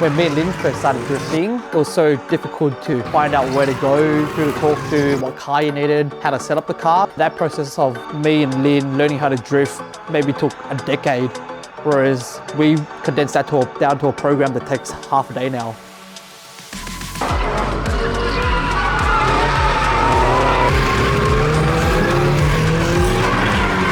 When me and Lynn first started drifting, it was so difficult to find out where to go, who to talk to, what car you needed, how to set up the car. That process of me and Lynn learning how to drift maybe took a decade, whereas we condensed that down to a program that takes half a day now.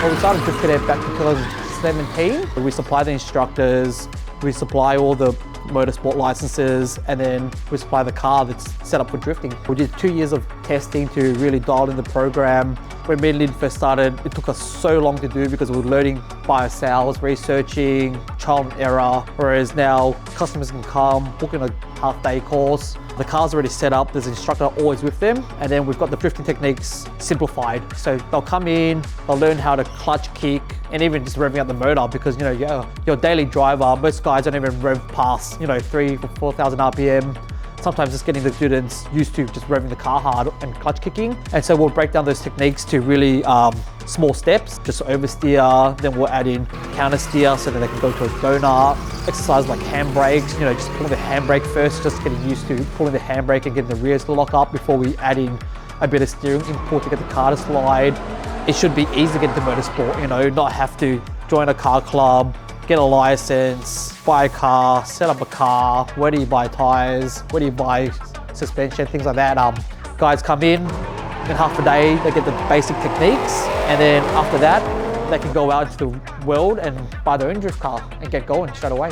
Well, we started Drift Cadet back in 2017. We supply the instructors, we supply all the motorsport licenses, and then we supply the car that's set up for drifting. We did 2 years of testing to really dial in the program. When me and Lynn first started, it took us so long to do because we were learning by ourselves, researching, trial and error, whereas now customers can come, book in a half-day course. The car's already set up, there's an instructor always with them, and then we've got the drifting techniques simplified. So they'll come in, they'll learn how to clutch kick, and even just revving up the motor, because you know, your daily driver, most guys don't even rev past 3,000 or 4,000 RPM. Sometimes just getting the students used to just revving the car hard and clutch kicking. And so we'll break down those techniques to really small steps, just oversteer, then we'll add in counter steer so that they can go to a donut. Exercise like handbrakes, just pulling the handbrake first, just getting used to pulling the handbrake and getting the rears to lock up before we add in a bit of steering input to get the car to slide. It should be easy to get into motorsport, not have to join a car club, get a license, buy a car, set up a car, where do you buy tires, where do you buy suspension, things like that. Guys come in half a day, they get the basic techniques, and then after that, they can go out into the world and buy their own drift car and get going straight away.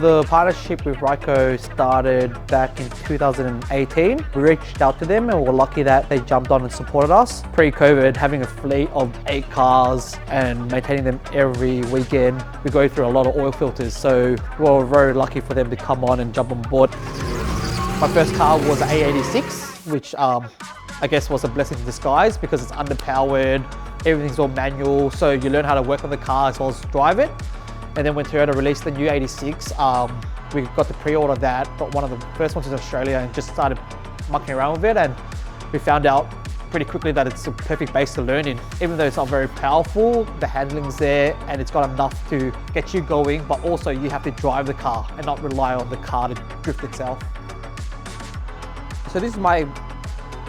The partnership with Ryco started back in 2018. We reached out to them and we were lucky that they jumped on and supported us. Pre-COVID, having a fleet of 8 cars and maintaining them every weekend, we go through a lot of oil filters. So we were very lucky for them to come on and jump on board. My first car was an A86, which I guess was a blessing in disguise because it's underpowered, everything's all manual, so you learn how to work on the car as well as drive it. And then when Toyota released the new 86, we got to pre-order that, got one of the first ones in Australia and just started mucking around with it. And we found out pretty quickly that it's a perfect base to learn in. Even though it's not very powerful, the handling's there and it's got enough to get you going, but also you have to drive the car and not rely on the car to drift itself. So this is my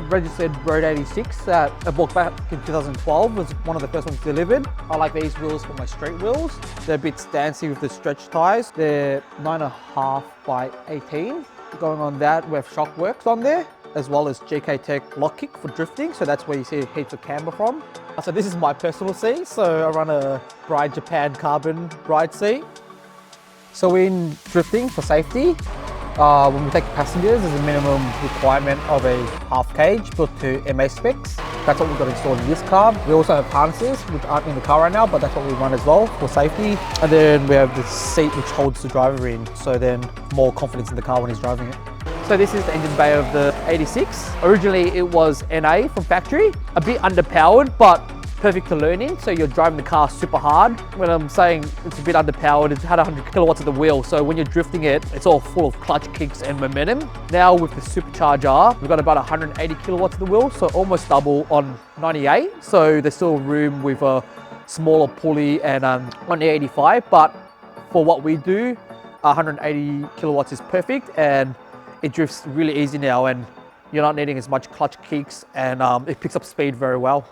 registered Road 86 that I bought back in 2012, was one of the first ones delivered. I like these wheels for my straight wheels. They're a bit stancy with the stretch tires. They're 9.5 by 18. Going on that, we have Shockworks on there, as well as GK Tech lock kick for drifting. So that's where you see heaps of camber from. So this is my personal seat. So I run a Bride Japan carbon ride seat. So we're in drifting for safety. When we take passengers, there's a minimum requirement of a half cage built to MA specs. That's what we've got installed in this car. We also have harnesses, which aren't in the car right now, but that's what we run as well for safety. And then we have the seat which holds the driver in, so then more confidence in the car when he's driving it. So this is the engine bay of the 86. Originally it was NA from factory, a bit underpowered, but perfect to learn in, so you're driving the car super hard. When I'm saying it's a bit underpowered, it had 100 kilowatts at the wheel, so when you're drifting it, it's all full of clutch kicks and momentum. Now with the supercharger, we've got about 180 kilowatts at the wheel, so almost double on 98. So there's still room with a smaller pulley and on the 85, but for what we do, 180 kilowatts is perfect and it drifts really easy now and you're not needing as much clutch kicks and it picks up speed very well.